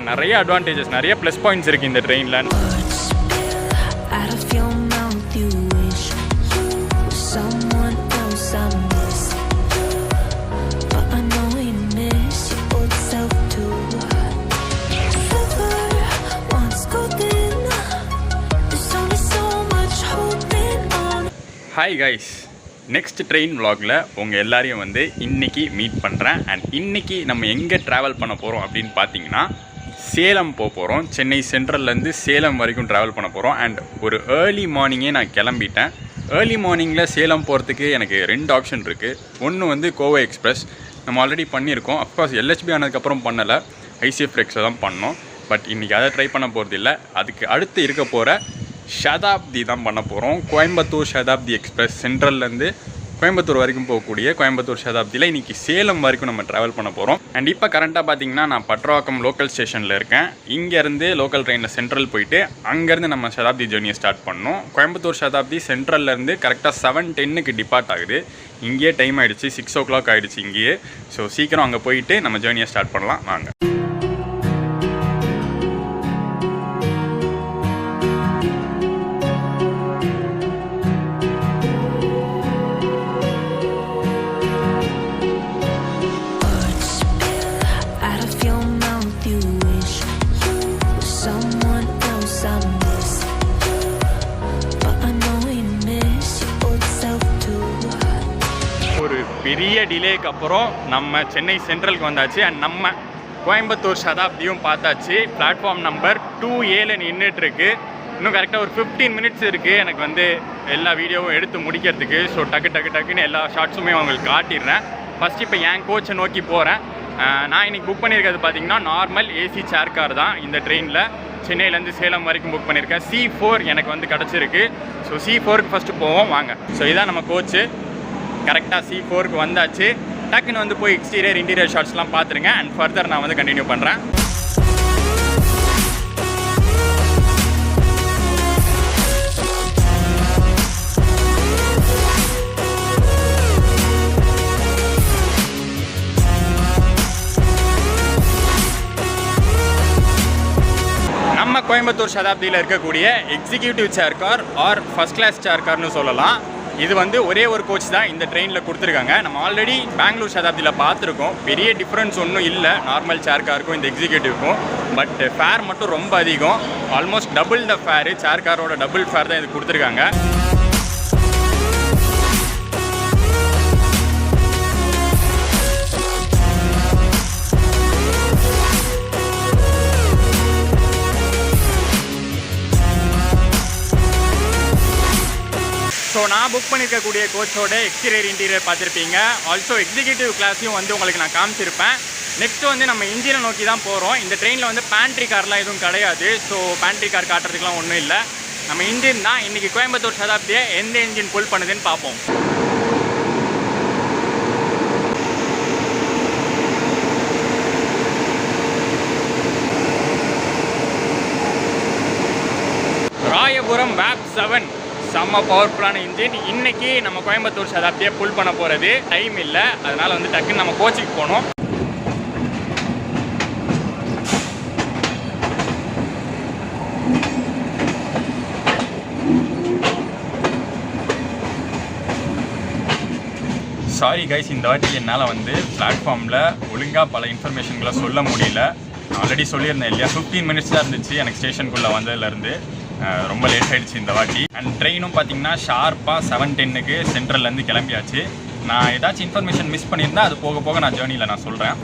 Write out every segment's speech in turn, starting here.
நிறைய அட்வான்டேஜஸ், நிறைய plus points இருக்குது இந்த ட்ரெயினில். ஹாய் கைஸ், நெக்ஸ்ட் ட்ரெயின் vlogல உங்கள் எல்லாரையும் வந்து இன்றைக்கி மீட் பண்ணுறேன். அண்ட் இன்றைக்கி நம்ம எங்கே ட்ராவல் பண்ண போகிறோம் அப்படின்னு பார்த்தீங்கன்னா சேலம் போக போகிறோம். சென்னை சென்ட்ரல்லேருந்து சேலம் வரைக்கும் ட்ராவல் பண்ண போகிறோம். அண்ட் ஒரு ஏர்லி மார்னிங்கே நான் கிளம்பிட்டேன். ஏர்லி மார்னிங்கில் சேலம் போகிறதுக்கு எனக்கு 2 ஆப்ஷன் இருக்குது. ஒன்று வந்து கோவை எக்ஸ்பிரஸ், நம்ம ஆல்ரெடி பண்ணியிருக்கோம். அஃப்கோர்ஸ் எல்ஹெச்பி ஆனதுக்கப்புறம் பண்ணலை, ஐசிஎஃப் எக்ஸை தான் பண்ணோம். பட் இன்றைக்கி அதை ட்ரை பண்ண போகிறது இல்லை. அதுக்கு அடுத்து இருக்க போகிற ஷதாப்தி தான் பண்ண போகிறோம். கோயம்புத்தூர் ஷதாப்தி எக்ஸ்பிரஸ், சென்ட்ரல்லேருந்து கோயம்புத்தூர் வரைக்கும் போகக்கூடிய கோயம்புத்தூர் ஷதாப்தியில் இன்றைக்கி சேலம் வரைக்கும் நம்ம ட்ராவல் பண்ண போகிறோம். அண்ட் இப்போ கரண்ட்டாக பார்த்தீங்கன்னா நான் பட்ரவாக்கம் லோக்கல் ஸ்டேஷனில் இருக்கேன். இங்கேருந்து லோக்கல் ட்ரெயினில் சென்ட்ரல் போயிட்டு அங்கேருந்து நம்ம ஷதாப்தி ஜேர்னியை ஸ்டார்ட் பண்ணோம். கோயம்புத்தூர் ஷதாப்தி சென்ட்ரல்லேருந்து கரெக்டாக 7:10 டிபார்ட் ஆகுது. இங்கேயே டைம் ஆகிடுச்சு, 6 o'clock ஆகிடுச்சு இங்கேயே. ஸோ சீக்கிரம் அங்கே போயிட்டு நம்ம ஜேர்னியை ஸ்டார்ட் பண்ணலாம் வாங்க. பெரிய டிலேக்கு அப்புறம் நம்ம சென்னை சென்ட்ரலுக்கு வந்தாச்சு. அண்ட் நம்ம கோயம்புத்தூர் ஷதாப்தியும் பார்த்தாச்சு. பிளாட்ஃபார்ம் நம்பர் 2Aல நின்றுட்டுருக்கு. இன்னும் கரெக்டாக ஒரு 15 minutes இருக்குது எனக்கு வந்து எல்லா வீடியோவும் எடுத்து முடிக்கிறதுக்கு. ஸோ டக்குன்னு எல்லா ஷார்ட்ஸுமே உங்களுக்கு காட்டிடுறேன். ஃபஸ்ட்டு இப்போ என் கோச்சை நோக்கி போகிறேன். நான் இன்றைக்கி புக் பண்ணியிருக்கிறது பார்த்திங்கன்னா நார்மல் ஏசி சேர் கார் தான். இந்த ட்ரெயினில் சென்னையிலேருந்து சேலம் வரைக்கும் புக் பண்ணியிருக்கேன். C4 எனக்கு வந்து கிடச்சிருக்கு. ஸோ C4க்கு ஃபஸ்ட்டு போவோம் வாங்க. ஸோ இதான் நம்ம கோச்சு. கரெக்டாக C4க்கு வந்தாச்சு. டக்குன்னு வந்து போய் எக்ஸ்டீரியர் இன்டீரியர் ஷாட்ஸ்லாம் பார்த்துருங்க. அண்ட் ஃபர்தர் நான் வந்து கண்டினியூ பண்ணுறேன். நம்ம கோயம்புத்தூர் ஷதாப்தியில் இருக்கக்கூடிய executive chair car or first class chair கார்னு சொல்லலாம். இது வந்து ஒரே ஒரு கோச் தான் இந்த ட்ரெயினில் கொடுத்துருக்காங்க. நம்ம ஆல்ரெடி பெங்களூர் ஷதாப்தியில் பார்த்துருக்கோம். பெரிய டிஃப்ரென்ஸ் ஒன்றும் இல்லை நார்மல் சேர் காருக்கும் இந்த எக்ஸிக்யூட்டிவ்க்கும். பட் ஃபேர் மட்டும் ரொம்ப அதிகம். ஆல்மோஸ்ட் டபுள் த ஃபேரு, சேர் காரோட டபுள் ஃபேர் தான் இது கொடுத்துருக்காங்க. ஸோ நான் புக் பண்ணியிருக்கக்கூடிய கோச்சோட எக்ஸ்டீரியர் இன்டீரியர் பார்த்துருப்பீங்க. ஆல்சோ எக்ஸிக்யூட்டிவ் கிளாஸையும் வந்து உங்களுக்கு நான் காமிச்சிருப்பேன். நெக்ஸ்ட்டு வந்து நம்ம இன்ஜினை நோக்கி தான் போகிறோம். இந்த ட்ரெயினில் வந்து பேண்ட்ரி கார்லாம் எதுவும் கிடையாது. ஸோ பேண்ட்ரி கார் காட்டுறதுக்குலாம் ஒன்றும் இல்லை. நம்ம இன்ஜின் தான். இன்றைக்கி கோயம்புத்தூர் ஷதாப்தியை எந்த இன்ஜின் புல் பண்ணுதுன்னு பார்ப்போம். ராயபுரம் வேப் 7 செம்ம பவர்ஃபுல்லான இன்ஜின். இன்றைக்கி நம்ம கோயம்புத்தூர் ஷதாப்தியை புல் பண்ண போகிறது. டைம் இல்லை, அதனால் வந்து டக்குன்னு நம்ம கோச்சுக்கு போனோம். சாரி கைஸ், இந்த வாட்டி என்னால் வந்து பிளாட்ஃபார்மில் ஒழுங்காக பல இன்ஃபர்மேஷன்களை சொல்ல முடியல. ஆல்ரெடி சொல்லியிருந்தேன் இல்லையா, 15 minutes தான் இருந்துச்சு எனக்கு ஸ்டேஷனுக்குள்ளே வந்ததுலேருந்து. ரொம்ப லேட் ஆகிடுச்சு இந்த வாட்டி. அண்ட் ட்ரெயினும் பார்த்திங்கன்னா ஷார்ப்பாக 7:10 சென்ட்ரல்லேருந்து கிளம்பியாச்சு. நான் ஏதாச்சும் இன்ஃபர்மேஷன் மிஸ் பண்ணியிருந்தேன், அது போக போக நான் ஜேர்னியில் நான் சொல்கிறேன்.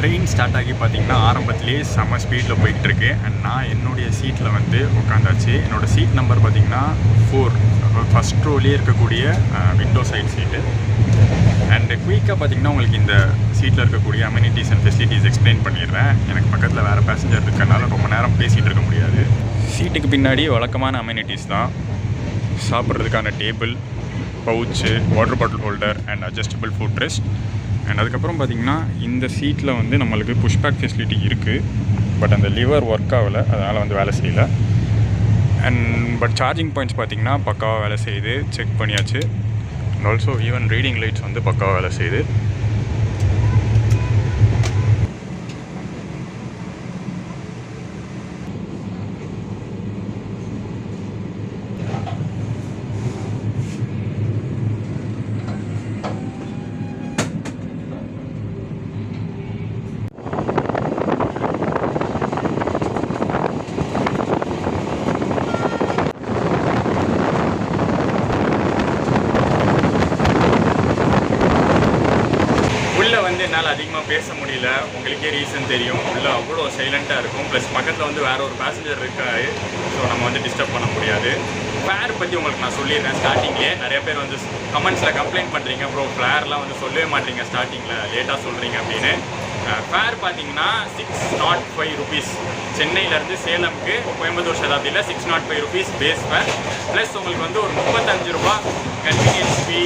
ட்ரெயின் ஸ்டார்ட் ஆகி பார்த்திங்கன்னா ஆரம்பத்துலேயே செம்ம ஸ்பீடில் போயிட்டுருக்கு. அண்ட் நான் என்னுடைய சீட்டில் வந்து உட்காந்தாச்சு. என்னோடய சீட் நம்பர் பார்த்திங்கன்னா 4, ஃபஸ்ட் ரோலேயே இருக்கக்கூடிய விண்டோ சைட் சீட்டு. குயிக்காக பார்த்தீங்கன்னா உங்களுக்கு இந்த சீட்டில் இருக்கக்கூடிய அமெனிட்டிஸ் அண்ட் ஃபெசிலிட்டிஸ் எக்ஸ்பிளைன் பண்ணிடுறேன். எனக்கு பக்கத்தில் வேறு பேசஞ்சர் இருக்கனால ரொம்ப நேரம் பேசிகிட்டு இருக்க முடியாது. சீட்டுக்கு பின்னாடி வழக்கமான அமெனிட்டிஸ் தான். சாப்பிட்றதுக்கான table, pouch, water bottle holder and adjustable footrest. And அதுக்கப்புறம் பார்த்திங்கன்னா இந்த சீட்டில் வந்து நம்மளுக்கு புஷ்பேக் ஃபெசிலிட்டி இருக்குது. பட் அந்த லிவர் ஒர்க் ஆகலை, அதனால் வந்து வேலை செய்யலை. அண்ட் பட் சார்ஜிங் பாயிண்ட்ஸ் பார்த்திங்கன்னா பக்காவாக வேலை செய்யுது, செக் பண்ணியாச்சு. And also even reading lights வந்து பக்காவாக வேலை செய்யுது. என்னால் அதிகமாக பேச முடியல, உங்களுக்கே ரீசன் தெரியும். உள்ளே அவ்வளோ சைலண்ட்டாக இருக்கும். ப்ளஸ் பக்கத்தில் வந்து வேறு ஒரு பேசஞ்சர் இருக்காரு, ஸோ நம்ம வந்து டிஸ்டர்ப் பண்ண முடியாது. ஃபேர் பற்றி உங்களுக்கு நான் சொல்லிடுறேன். ஸ்டார்டிங்லேயே நிறைய பேர் வந்து கமெண்ட்ஸில் கம்ப்ளைண்ட் பண்ணுறீங்க, ப்ரோ ஃபேர்லாம் வந்து சொல்லவே மாட்டீங்க, ஸ்டார்டிங்கில் லேட்டாக சொல்கிறீங்க அப்படின்னு. ஃபேர் பார்த்தீங்கன்னா 605 rupees. சென்னையிலேருந்து சேலமுக்கு கோயம்புத்தூர் சதாப்தியில் 605 rupees பேஸ் ஃபேர். ப்ளஸ் உங்களுக்கு வந்து ஒரு 35 ரூபா கன்வீனியன்ஸ் ஃபீ.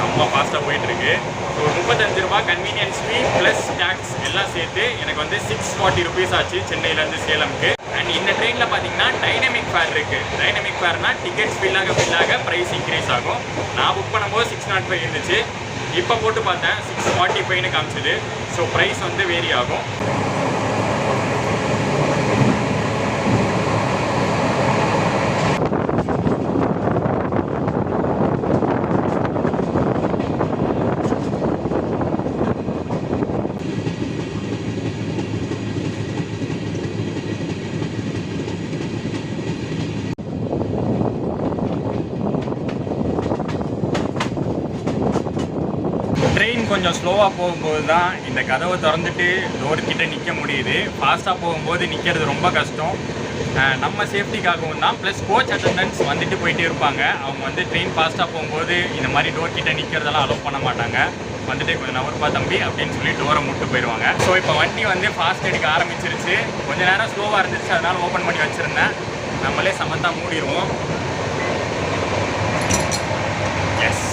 ரொம்ப ஃபாஸ்ட்டாக போயிட்டுருக்கு. ஸோ 35 ரூபா கன்வீனியன்ஸ் ஃபீ ப்ளஸ் டேக்ஸ் எல்லாம் சேர்த்து எனக்கு வந்து 640 rupees ஆச்சு சென்னையிலேருந்து சேலமுக்கு. அண்ட் இந்த ட்ரெயினில் பார்த்தீங்கன்னா டைனமிக் ஃபேர் இருக்குது. டைனமிக் ஃபேர்னா டிக்கெட்ஸ் ஃபில்லாக ப்ரைஸ் இன்க்ரீஸ் ஆகும். நான் புக் பண்ணும்போது 605 இருந்துச்சு, இப்போ போட்டு பார்த்தேன் 645ன்னு காமிச்சிது. ஸோ ப்ரைஸ் வந்து வேரி ஆகும். ட்ரெயின் கொஞ்சம் ஸ்லோவாக போகும்போது தான் இந்த கதவை திறந்துட்டு டோர் கிட்டே நிற்க முடியுது. ஃபாஸ்ட்டாக போகும்போது நிற்கிறது ரொம்ப கஷ்டம். நம்ம சேஃப்டிக்காகவும் தான். ப்ளஸ் கோச் அட்டண்டன்ஸ் வந்துட்டு போயிட்டே இருப்பாங்க. அவங்க வந்து ட்ரெயின் ஃபாஸ்ட்டாக போகும்போது இந்த மாதிரி டோர் கிட்டே நிற்கிறதெல்லாம் அலோவ் பண்ண மாட்டாங்க. வந்துட்டு கொஞ்சம் நவர்ப்பா தம்பி அப்படின்னு சொல்லி டோரை முட்டு போயிடுவாங்க. ஸோ இப்போ வண்டி வந்து ஃபாஸ்ட் எடுக்க ஆரம்பிச்சிருச்சு. கொஞ்சம் நேரம் ஸ்லோவாக இருந்துச்சு, அதனால் ஓப்பன் பண்ணி வச்சுருந்தேன். நம்மளே சமத்தா மூடிடுவோம். எஸ்,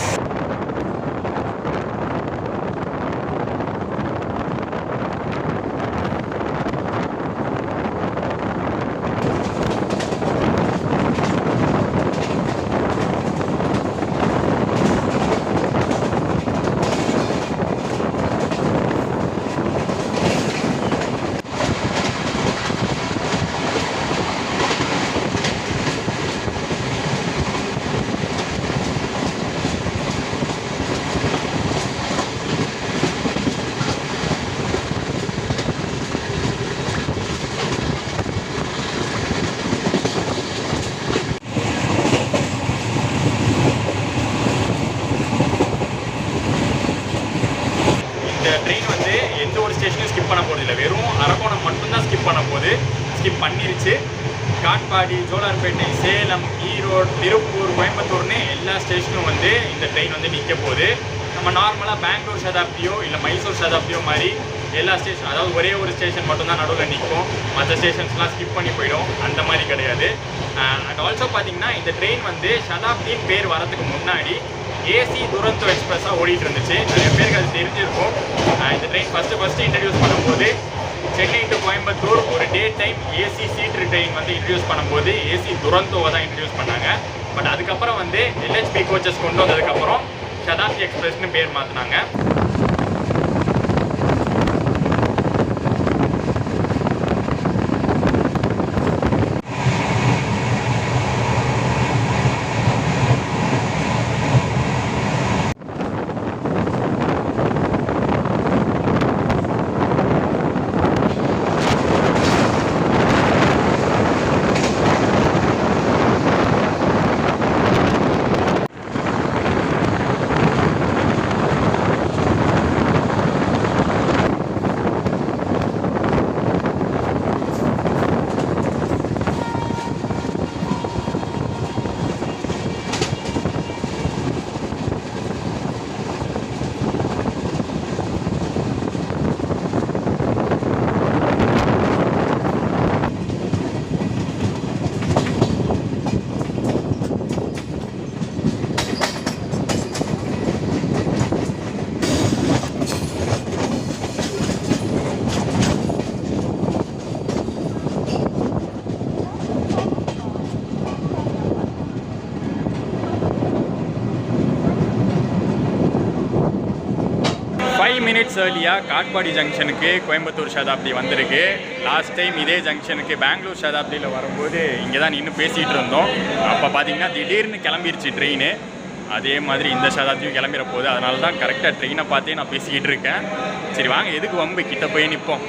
ட்ரெயின் வந்து எந்த ஒரு ஸ்டேஷனையும் ஸ்கிப் பண்ண போகிறதில்ல. வெறும் அரக்கோணம் மட்டும்தான் ஸ்கிப் பண்ண போகுது. ஸ்கிப் பண்ணிருச்சு. காட்பாடி, ஜோலார்பேட்டை, சேலம், ஈரோடு, திருப்பூர், கோயம்புத்தூர்னு எல்லா ஸ்டேஷனும் வந்து இந்த ட்ரெயின் வந்து நிற்க போகுது. நம்ம நார்மலாக பெங்களூர் சதாப்தியோ இல்லை மைசூர் சதாப்தியோ மாதிரி எல்லா ஸ்டேஷன், அதாவது ஒரே ஒரு ஸ்டேஷன் மட்டும்தான் நடுவில் நிற்கும், மற்ற ஸ்டேஷன்ஸ்லாம் ஸ்கிப் பண்ணி போயிடும். அந்த மாதிரி கிடையாது. அண்ட் ஆல்சோ பார்த்தீங்கன்னா இந்த ட்ரெயின் வந்து சதாப்தின்னு பேர் வரதுக்கு முன்னாடி ஏசி துரந்தோ எக்ஸ்பிரஸாக ஓடிட்டு இருந்துச்சு. நிறைய பேருக்கு அது தெரிஞ்சிருக்கும். இந்த ட்ரெயின் ஃபஸ்ட்டு இன்ட்ரடியூஸ் பண்ணும்போது சென்னை டு கோயம்புத்தூர் ஒரு day time AC seater train வந்து இன்ட்ரடியூஸ் பண்ணும்போது ஏசி துரந்தோவை தான் இன்ட்ரடியூஸ் பண்ணாங்க. பட் அதுக்கப்புறம் வந்து எல்ஹெச்பி கோச்சஸ் கொண்டு வந்ததுக்கப்புறம் சதாப்தி எக்ஸ்பிரஸ்னு பேர் மாற்றினாங்க. 5 minutes ஏர்லியாக காட்பாடி ஜங்ஷனுக்கு கோயம்புத்தூர் சதாப்தி வந்திருக்கு. லாஸ்ட் டைம் இதே ஜங்ஷனுக்கு பெங்களூர் சதாப்தியில் வரும்போது இங்கே தான் நின்று பேசிகிட்டு இருந்தோம். அப்போ பார்த்தீங்கன்னா திடீர்னு கிளம்பிருச்சு ட்ரெயின். அதே மாதிரி இந்த சதாப்தியும் கிளம்பிட போகுது. அதனால தான் கரெக்டாக ட்ரெயினை பார்த்தே நான் பேசிக்கிட்டு இருக்கேன். சரி வாங்க, எதுக்கு வம்பு, கிட்ட போய் நிற்போம்.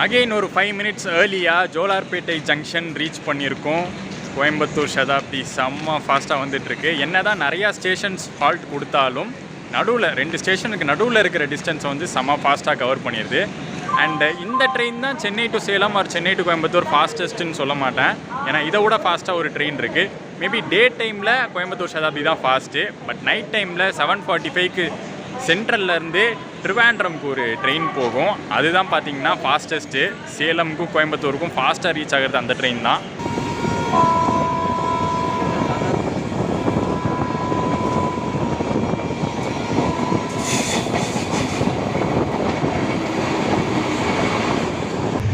அகெயின் ஒரு 5 minutes ஏர்லியாக ஜோலார்பேட்டை ஜங்ஷன் ரீச் பண்ணியிருக்கோம். கோயம்புத்தூர் சதாப்தி செம்ம ஃபாஸ்ட்டாக வந்துட்டுருக்கு. என்ன தான் நிறையா ஸ்டேஷன்ஸ் ஹால்ட் கொடுத்தாலும் நடுவில் 2 ஸ்டேஷனுக்கு நடுவில் இருக்கிற டிஸ்டன்ஸை வந்து செம்ம ஃபாஸ்ட்டாக கவர் பண்ணிடுது. அண்டு இந்த ட்ரெயின் தான் Chennai to Salem or Chennai to Coimbatore ஃபாஸ்டஸ்ட்டுன்னு சொல்ல மாட்டேன். ஏன்னா இதை விட ஃபாஸ்ட்டாக ஒரு ட்ரெயின் இருக்குது. மேபி டே டைமில் கோயம்புத்தூர் சதாப்தி தான் ஃபாஸ்ட்டு. பட் நைட் டைமில் 7:45க்கு சென்ட்ரல்லேருந்து ட்ரிவாண்ட்ரம்க்கு ஒரு ட்ரெயின் போகும். அதுதான் பார்த்தீங்கன்னா ஃபாஸ்டஸ்ட்டு. சேலமுக்கும் கோயம்புத்தூருக்கும் ஃபாஸ்ட்டாக ரீச் ஆகிறது அந்த ட்ரெயின் தான்.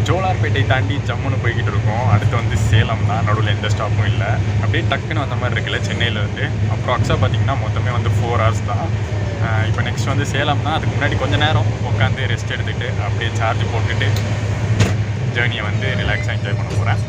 ஜோலார்பேட்டை தாண்டி ஜம்முன்னு போய்கிட்டு இருக்கோம். அடுத்து வந்து சேலம் தான். நடுவில் எந்த ஸ்டாப்பும் இல்லை. அப்படியே டக்குன்னு வந்த மாதிரி இருக்குல்ல சென்னையிலேருந்து. அப்ராக்ஸாக பார்த்திங்கன்னா மொத்தமே வந்து 4 hours தான். இப்போ நெக்ஸ்ட் வந்து சேலம் தான். அதுக்கு முன்னாடி கொஞ்சம் நேரம் உட்காந்து ரெஸ்ட் எடுத்துகிட்டு அப்படியே சார்ஜ் போட்டுட்டு ஜேர்னியை வந்து ரிலாக்ஸாக என்ஜாய் பண்ண போகிறேன்.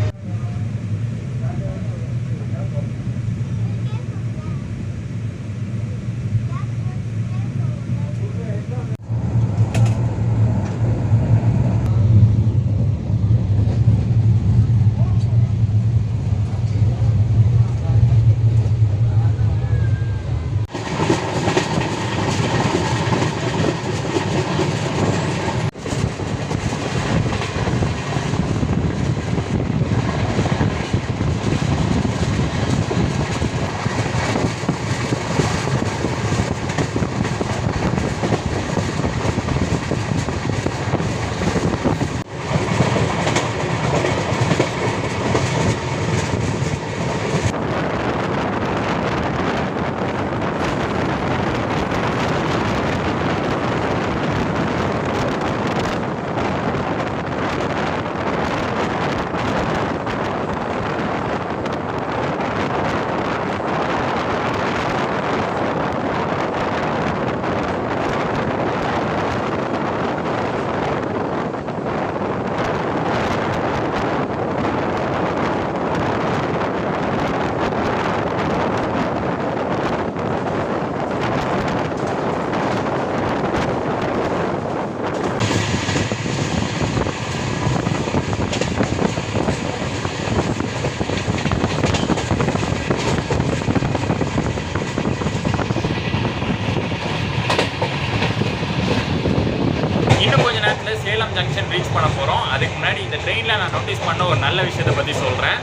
நான் நோட்டீஸ் பண்ண ஒரு நல்ல விஷயத்தை பற்றி சொல்கிறேன்.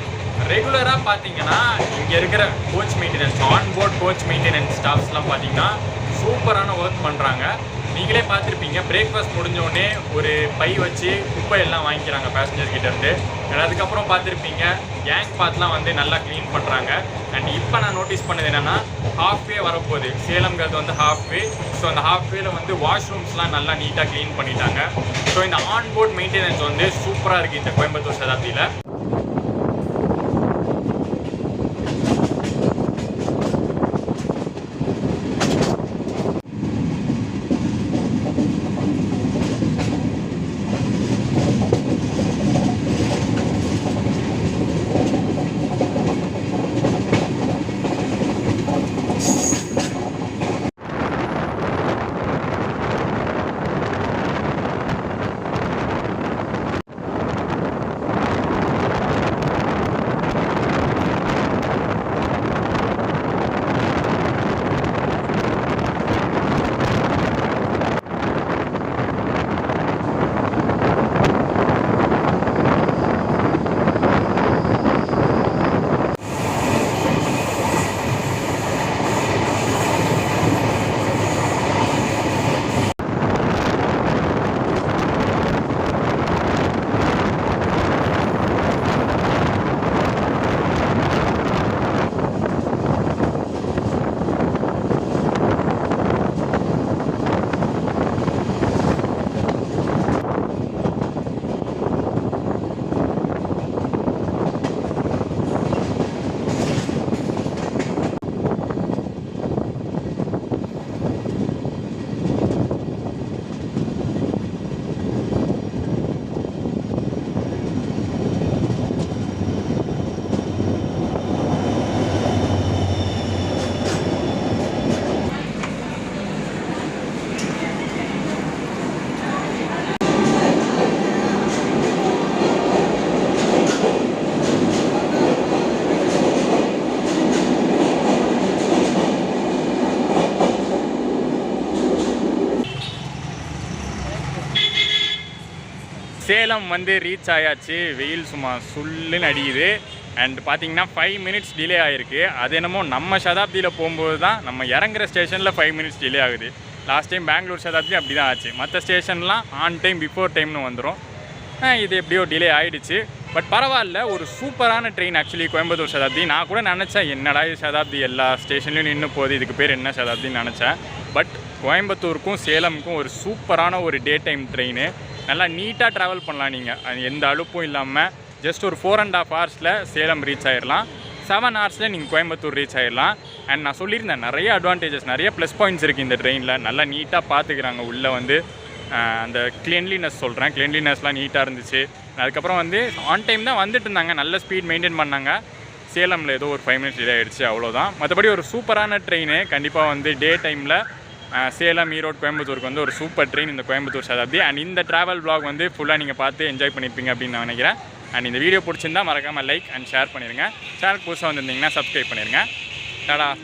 ரெகுலராக பார்த்தீங்கன்னா இங்கே இருக்கிற coach maintenance, onboard coach maintenance ஸ்டாஃப்ஸ்லாம் பார்த்தீங்கன்னா சூப்பரான ஒர்க் பண்ணுறாங்க. நீங்களே பார்த்துருப்பீங்க, பிரேக்ஃபாஸ்ட் முடிஞ்சோடனே ஒரு பை வச்சு குப்பை எல்லாம் வாங்கிக்கிறாங்க பேசஞ்சர் கிட்டேருந்து. அண்ட் அதுக்கப்புறம் பார்த்துருப்பீங்க கேங் பாத்லாம் வந்து நல்லா க்ளீன் பண்ணுறாங்க. அண்ட் இப்போ நான் நோட்டீஸ் பண்ணது என்னென்னா, ஹாஃப்வே வரப்போகுது. சேலம்ங்கிறது வந்து ஹாஃப்வே. ஸோ அந்த ஹாஃப்வேல வந்து வாஷ்ரூம்ஸ்லாம் நல்லா நீட்டாக க்ளீன் பண்ணிட்டாங்க. ஸோ இந்த ஆன்போர்ட் மெயின்டெனன்ஸ் வந்து சூப்பராக இருக்குது இந்த கோயம்புத்தூர் சதாப்தியில். சேலம் வந்து ரீச் ஆயாச்சு. வெயில் சும்மா சுல்லுன்னு அடிக்குது. அண்ட் பார்த்தீங்கன்னா 5 மினிட்ஸ் டிலே ஆகிருக்கு. அது என்னமோ நம்ம சதாப்தியில் போகும்போது தான் நம்ம இறங்குற ஸ்டேஷனில் 5 மினிட்ஸ் டிலே ஆகுது. லாஸ்ட் டைம் பெங்களூர் சதாப்தி அப்படி தான் ஆச்சு. மற்ற ஸ்டேஷன்லாம் ஆன் டைம் பிஃபோர் டைம்னு வந்துடும். இது எப்படியோ டிலே ஆகிடுச்சு. பட் பரவாயில்ல, ஒரு சூப்பரான ட்ரெயின் ஆக்சுவலி கோயம்புத்தூர் சதாப்தி. நான் கூட நினச்சேன் என்னடா இது சதாப்தி எல்லா ஸ்டேஷன்லையும் நின்று போகுது, இதுக்கு பேர் என்ன சதாப்தின்னு நினச்சேன். பட் கோயம்புத்தூருக்கும் சேலமுக்கும் ஒரு சூப்பரான ஒரு டே டைம் ட்ரெயின். நல்லா நீட்டாக ட்ராவல் பண்ணலாம். நீங்கள் எந்த அலுப்பும் இல்லாமல் ஜஸ்ட் ஒரு 4.5 ஹவர்ஸில் சேலம் ரீச் ஆகிடலாம். 7 ஹவர்ஸில் நீங்கள் கோயம்புத்தூர் ரீச் ஆகிடலாம். அண்ட் நான் சொல்லியிருந்தேன் நிறைய அட்வான்டேஜஸ், நிறைய ப்ளஸ் பாயிண்ட்ஸ் இருக்குது இந்த ட்ரெயினில். நல்லா நீட்டாக பார்த்துக்கிறாங்க. உள்ளே வந்து அந்த க்ளீன்லினஸ் சொல்கிறேன், க்ளீன்லினஸ்லாம் நீட்டாக இருந்துச்சு. அதுக்கப்புறம் வந்து ஆன் டைம் தான் வந்துட்டு இருந்தாங்க, நல்ல ஸ்பீட் மெயின்டைன் பண்ணாங்க. சேலமில் ஏதோ ஒரு 5 மினிட்ஸ் டிலே ஆகிடுச்சு, அவ்வளோதான். மற்றபடி ஒரு சூப்பரான ட்ரெயின். கண்டிப்பாக வந்து டே டைமில் சேலம், ஈரோடு, கோயம்புத்தூருக்கு வந்து ஒரு சூப்பர் ட்ரெயின் இந்த கோயம்புத்தூர் சதாப்தி. அண்ட் இந்த ட்ராவல் வ்ளாக் வந்து ஃபுல்லாக நீங்கள் பார்த்து என்ஜாய் பண்ணியிருப்பீங்க அப்படின்னு நான் நினைக்கிறேன். அண்ட் இந்த வீடியோ பிடிச்சிருந்தா மறக்காமல் லைக் அண்ட் ஷேர் பண்ணிடுங்க. சேனல் புதுசாக வந்திருந்தீங்கன்னா சப்ஸ்கிரைப் பண்ணிடுங்க. டாடா.